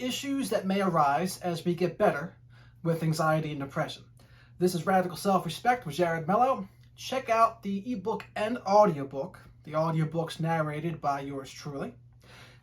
issues that may arise as we get better with anxiety and depression. This is Radical Self-Respect with Jared Mello. Check out the ebook and audiobook. The audiobook's narrated by yours truly.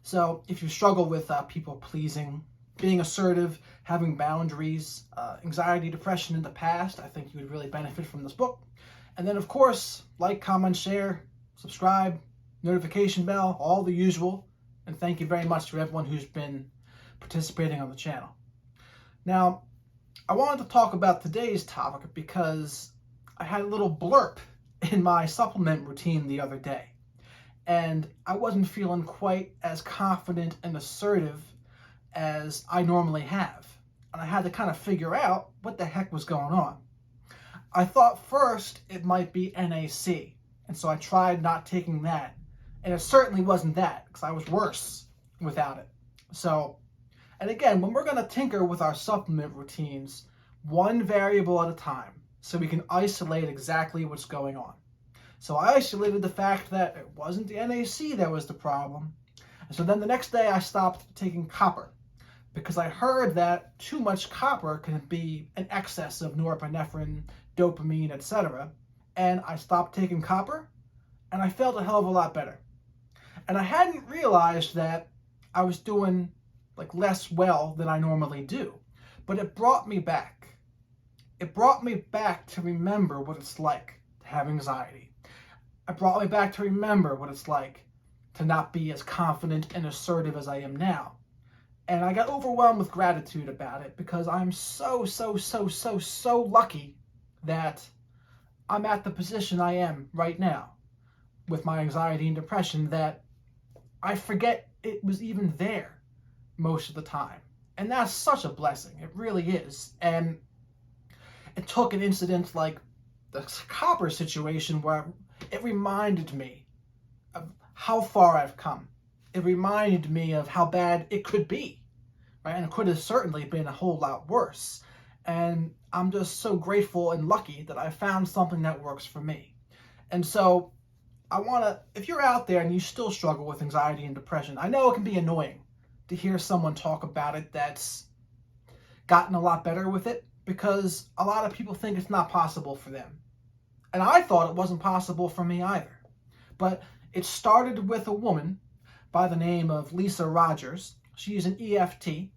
So if you struggle with people pleasing, being assertive, having boundaries, anxiety, depression in the past, I think you would really benefit from this book. And then, of course, like, comment, share, subscribe, notification bell, all the usual. And thank you very much to everyone who's been participating on the channel. Now, I wanted to talk about today's topic because I had a little blurb in my supplement routine the other day. And I wasn't feeling quite as confident and assertive as I normally have. And I had to kind of figure out what the heck was going on. I thought first it might be NAC, and so I tried not taking that. And it certainly wasn't that, because I was worse without it. So, and again, when we're going to tinker with our supplement routines, one variable at a time, so we can isolate exactly what's going on. So I isolated the fact that it wasn't the NAC that was the problem. And so then the next day I stopped taking copper, because I heard that too much copper can be an excess of norepinephrine, dopamine, etc. And I stopped taking copper, and I felt a hell of a lot better. And I hadn't realized that I was doing less well than I normally do. But it brought me back. It brought me back to remember what it's like to have anxiety. It brought me back to remember what it's like to not be as confident and assertive as I am now. And I got overwhelmed with gratitude about it, because I'm so lucky that I'm at the position I am right now with my anxiety and depression, that I forget it was even there most of the time. And that's such a blessing. It really is. And it took an incident like the copper situation where it reminded me of how far I've come. It reminded me of how bad it could be, right? And it could have certainly been a whole lot worse. And I'm just so grateful and lucky that I found something that works for me. And so I want to, if you're out there and you still struggle with anxiety and depression, I know it can be annoying to hear someone talk about it that's gotten a lot better with it, because a lot of people think it's not possible for them. And I thought it wasn't possible for me either. But it started with a woman by the name of Lisa Rogers. She's an EFT,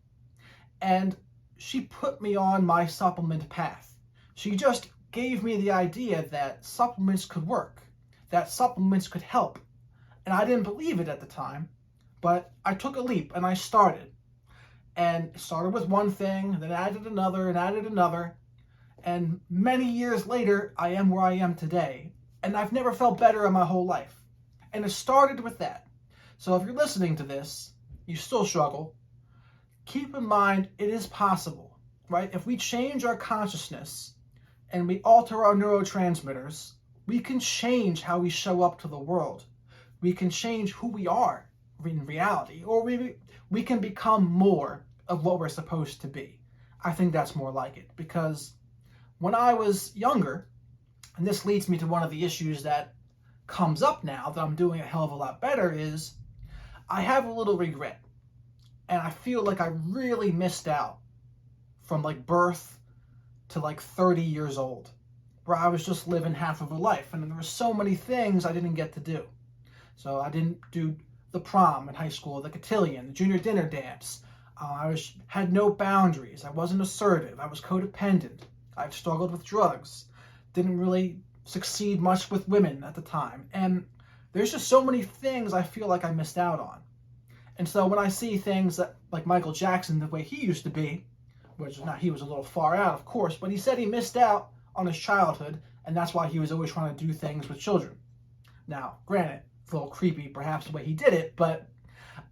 and she put me on my supplement path. She just gave me the idea that supplements could work, that supplements could help. And I didn't believe it at the time, but I took a leap and I started. And it started with one thing, then added another and added another. And many years later, I am where I am today. And I've never felt better in my whole life. And it started with that. So if you're listening to this, you still struggle, keep in mind it is possible, right? If we change our consciousness and we alter our neurotransmitters, we can change how we show up to the world. We can change who we are in reality, or we can become more of what we're supposed to be. I think that's more like it, because when I was younger, and this leads me to one of the issues that comes up now that I'm doing a hell of a lot better, is I have a little regret. And I feel like I really missed out from birth to 30 years old, where I was just living half of a life. And there were so many things I didn't get to do. So I didn't do the prom in high school, the cotillion, the junior dinner dance. Had no boundaries. I wasn't assertive. I was codependent. I've struggled with drugs. Didn't really succeed much with women at the time. And there's just so many things I feel like I missed out on. And so when I see things that, like Michael Jackson, the way he used to be, which now he was a little far out, of course, but he said he missed out on his childhood, and that's why he was always trying to do things with children. Now, granted, it's a little creepy, perhaps, the way he did it, but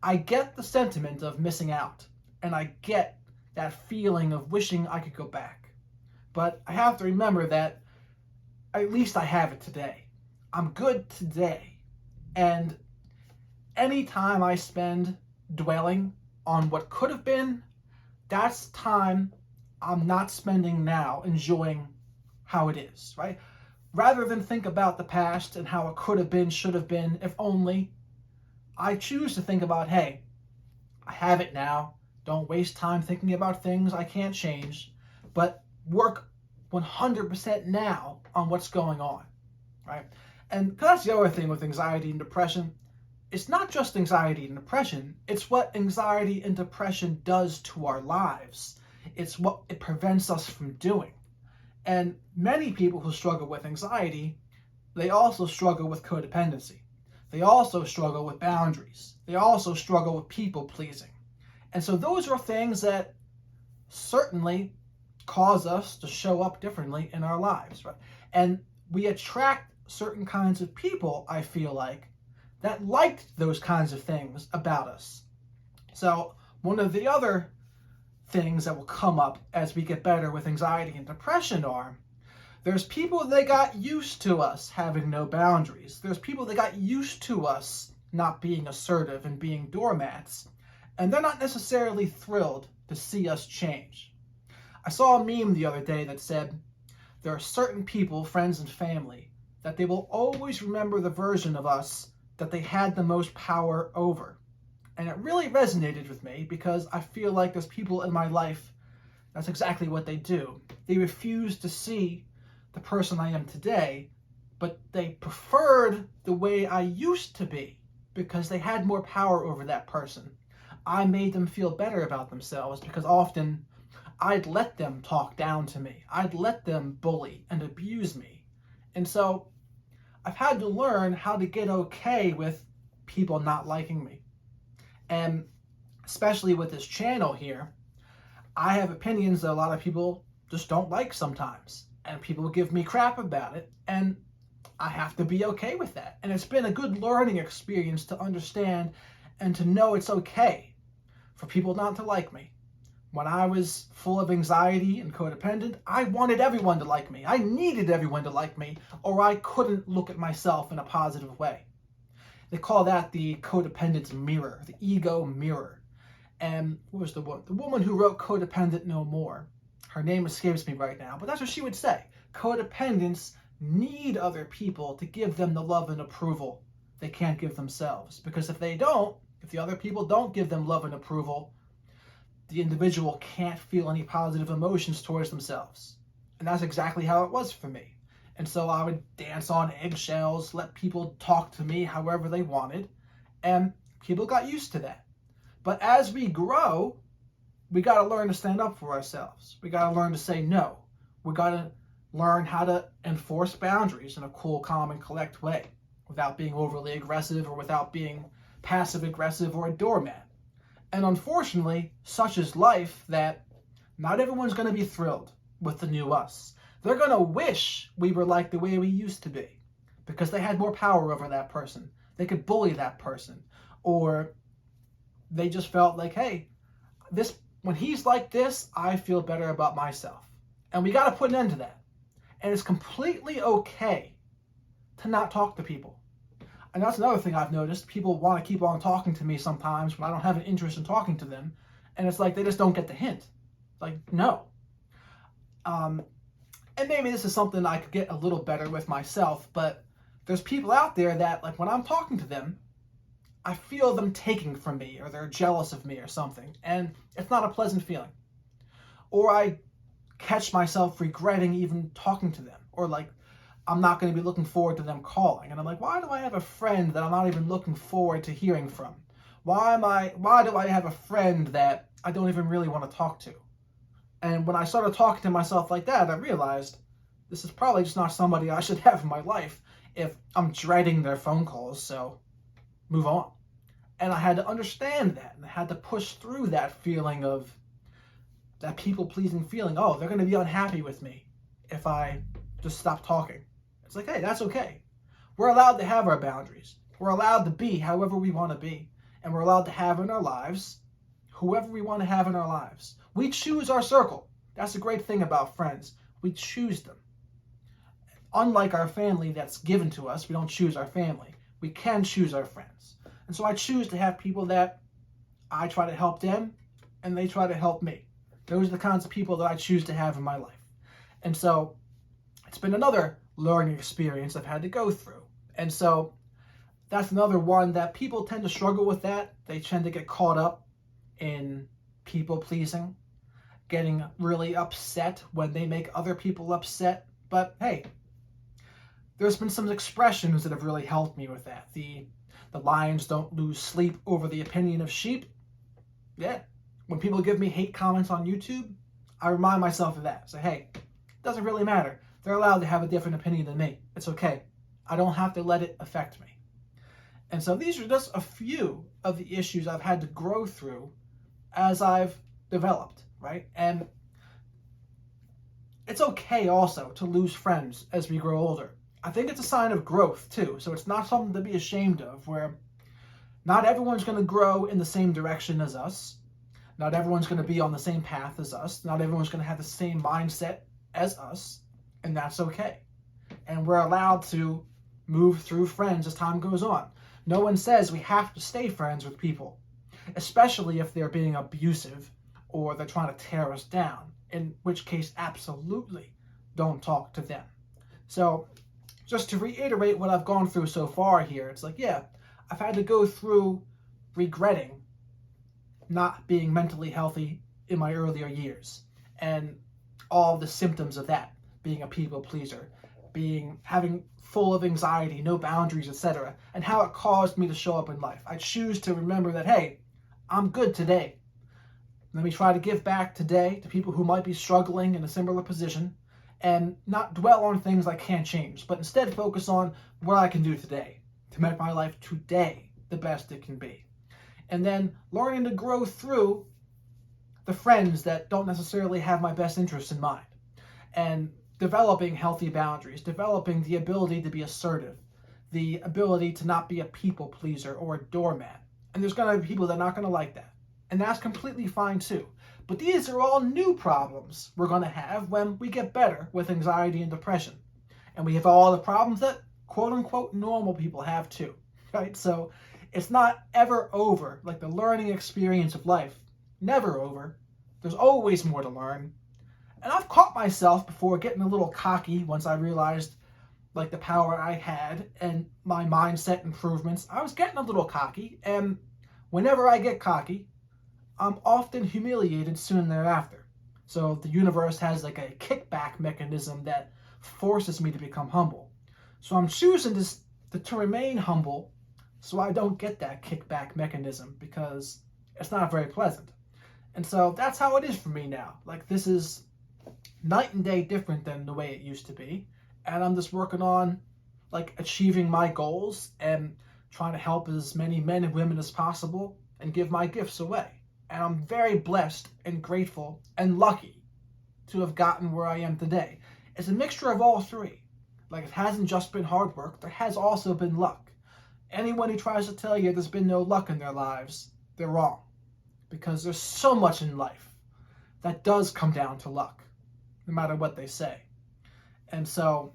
I get the sentiment of missing out, and I get that feeling of wishing I could go back. But I have to remember that at least I have it today. I'm good today. And any time I spend dwelling on what could have been, that's time I'm not spending now enjoying how it is, right? Rather than think about the past and how it could have been, should have been, if only, I choose to think about, hey, I have it now. Don't waste time thinking about things I can't change, but work 100% now on what's going on, right? And that's the other thing with anxiety and depression. It's not just anxiety and depression, it's what anxiety and depression does to our lives. It's what it prevents us from doing. And many people who struggle with anxiety, they also struggle with codependency. They also struggle with boundaries. They also struggle with people pleasing. And so those are things that certainly cause us to show up differently in our lives, right? And we attract certain kinds of people, I feel like, that liked those kinds of things about us. So one of the other things that will come up as we get better with anxiety and depression are, there's people that got used to us having no boundaries. There's people that got used to us not being assertive and being doormats, and they're not necessarily thrilled to see us change. I saw a meme the other day that said, there are certain people, friends and family, that they will always remember the version of us that they had the most power over. And it really resonated with me because I feel like there's people in my life, that's exactly what they do. They refuse to see the person I am today, but they preferred the way I used to be because they had more power over that person. I made them feel better about themselves because often I'd let them talk down to me. I'd let them bully and abuse me. And so I've had to learn how to get okay with people not liking me. And especially with this channel here, I have opinions that a lot of people just don't like sometimes. And people give me crap about it. And I have to be okay with that. And it's been a good learning experience to understand and to know it's okay for people not to like me. When I was full of anxiety and codependent, I wanted everyone to like me. I needed everyone to like me, or I couldn't look at myself in a positive way. They call that the codependent mirror, the ego mirror. And what was the woman who wrote Codependent No More? Her name escapes me right now, but that's what she would say. Codependents need other people to give them the love and approval they can't give themselves. Because if they don't, if the other people don't give them love and approval, the individual can't feel any positive emotions towards themselves. And that's exactly how it was for me. And so I would dance on eggshells, let people talk to me however they wanted, and people got used to that. But as we grow, we got to learn to stand up for ourselves. We got to learn to say no. We got to learn how to enforce boundaries in a cool, calm, and collect way without being overly aggressive or without being passive aggressive or a doormat. And unfortunately, such is life that not everyone's going to be thrilled with the new us. They're going to wish we were like the way we used to be because they had more power over that person. They could bully that person. Or they just felt like, hey, when he's like this, I feel better about myself. And we got to put an end to that. And it's completely okay to not talk to people. And that's another thing I've noticed. People want to keep on talking to me sometimes when I don't have an interest in talking to them. And it's like they just don't get the hint. Like, no. And maybe this is something I could get a little better with myself, but there's people out there that, like, when I'm talking to them, I feel them taking from me, or they're jealous of me or something. And it's not a pleasant feeling. Or I catch myself regretting even talking to them. Or, like, I'm not going to be looking forward to them calling. And I'm like, why do I have a friend that I'm not even looking forward to hearing from? Why do I have a friend that I don't even really want to talk to? And when I started talking to myself like that, I realized this is probably just not somebody I should have in my life if I'm dreading their phone calls, so move on. And I had to understand that, and I had to push through that feeling of, that people-pleasing feeling, oh, they're going to be unhappy with me if I just stop talking. It's like, hey, that's okay. We're allowed to have our boundaries. We're allowed to be however we want to be. And we're allowed to have in our lives whoever we want to have in our lives. We choose our circle. That's the great thing about friends. We choose them. Unlike our family that's given to us, we don't choose our family. We can choose our friends. And so I choose to have people that I try to help them and they try to help me. Those are the kinds of people that I choose to have in my life. And so it's been another learning experience I've had to go through. And so that's another one that people tend to struggle with that. They tend to get caught up in people pleasing, getting really upset when they make other people upset. But hey, there's been some expressions that have really helped me with that. The lions don't lose sleep over the opinion of sheep. Yeah. When people give me hate comments on YouTube, I remind myself of that. Say, hey, it doesn't really matter. They're allowed to have a different opinion than me. It's okay. I don't have to let it affect me. And so these are just a few of the issues I've had to grow through as I've developed, right? And it's okay also to lose friends as we grow older. I think it's a sign of growth too. So it's not something to be ashamed of, where not everyone's going to grow in the same direction as us. Not everyone's going to be on the same path as us. Not everyone's going to have the same mindset as us. And that's okay. And we're allowed to move through friends as time goes on. No one says we have to stay friends with people, especially if they're being abusive or they're trying to tear us down, in which case, absolutely don't talk to them. So just to reiterate what I've gone through so far here, it's like, yeah, I've had to go through regretting not being mentally healthy in my earlier years and all the symptoms of that, being a people pleaser, having full of anxiety, no boundaries, etc., and how it caused me to show up in life. I choose to remember that, hey, I'm good today. Let me try to give back today to people who might be struggling in a similar position and not dwell on things I can't change, but instead focus on what I can do today to make my life today the best it can be. And then learning to grow through the friends that don't necessarily have my best interests in mind. And developing healthy boundaries, developing the ability to be assertive, the ability to not be a people pleaser or a doormat. And there's going to be people that are not going to like that. And that's completely fine too. But these are all new problems we're going to have when we get better with anxiety and depression. And we have all the problems that quote unquote normal people have too, right? So it's not ever over. Like the learning experience of life, never over. There's always more to learn. And I've caught myself before getting a little cocky once I realized like the power I had and my mindset improvements. I was getting a little cocky, and whenever I get cocky, I'm often humiliated soon thereafter. So the universe has like a kickback mechanism that forces me to become humble. So I'm choosing to remain humble so I don't get that kickback mechanism, because it's not very pleasant. And so that's how it is for me now. Like this is night and day different than the way it used to be. And I'm just working on like achieving my goals and trying to help as many men and women as possible and give my gifts away. And I'm very blessed and grateful and lucky to have gotten where I am today. It's a mixture of all three. Like it hasn't just been hard work, there has also been luck. Anyone who tries to tell you there's been no luck in their lives, they're wrong. Because there's so much in life that does come down to luck, no matter what they say. And so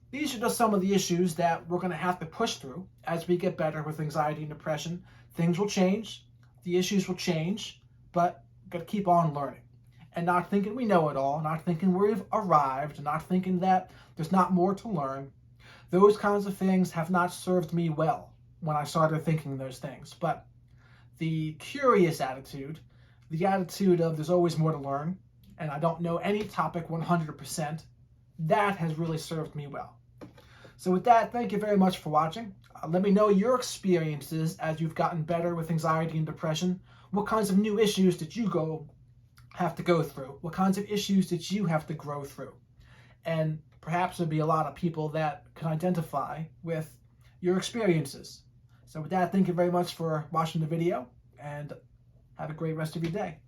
these are just some of the issues that we're going to have to push through as we get better with anxiety and depression. Things will change, the issues will change, but we've got to keep on learning and not thinking we know it all, not thinking we've arrived, not thinking that there's not more to learn. Those kinds of things have not served me well when I started thinking those things. But the curious attitude, the attitude of there's always more to learn, and I don't know any topic 100%, that has really served me well. So with that, thank you very much for watching. Let me know your experiences as you've gotten better with anxiety and depression. What kinds of new issues did you have to go through? What kinds of issues did you have to grow through? And perhaps there'll be a lot of people that can identify with your experiences. So with that, thank you very much for watching the video, and have a great rest of your day.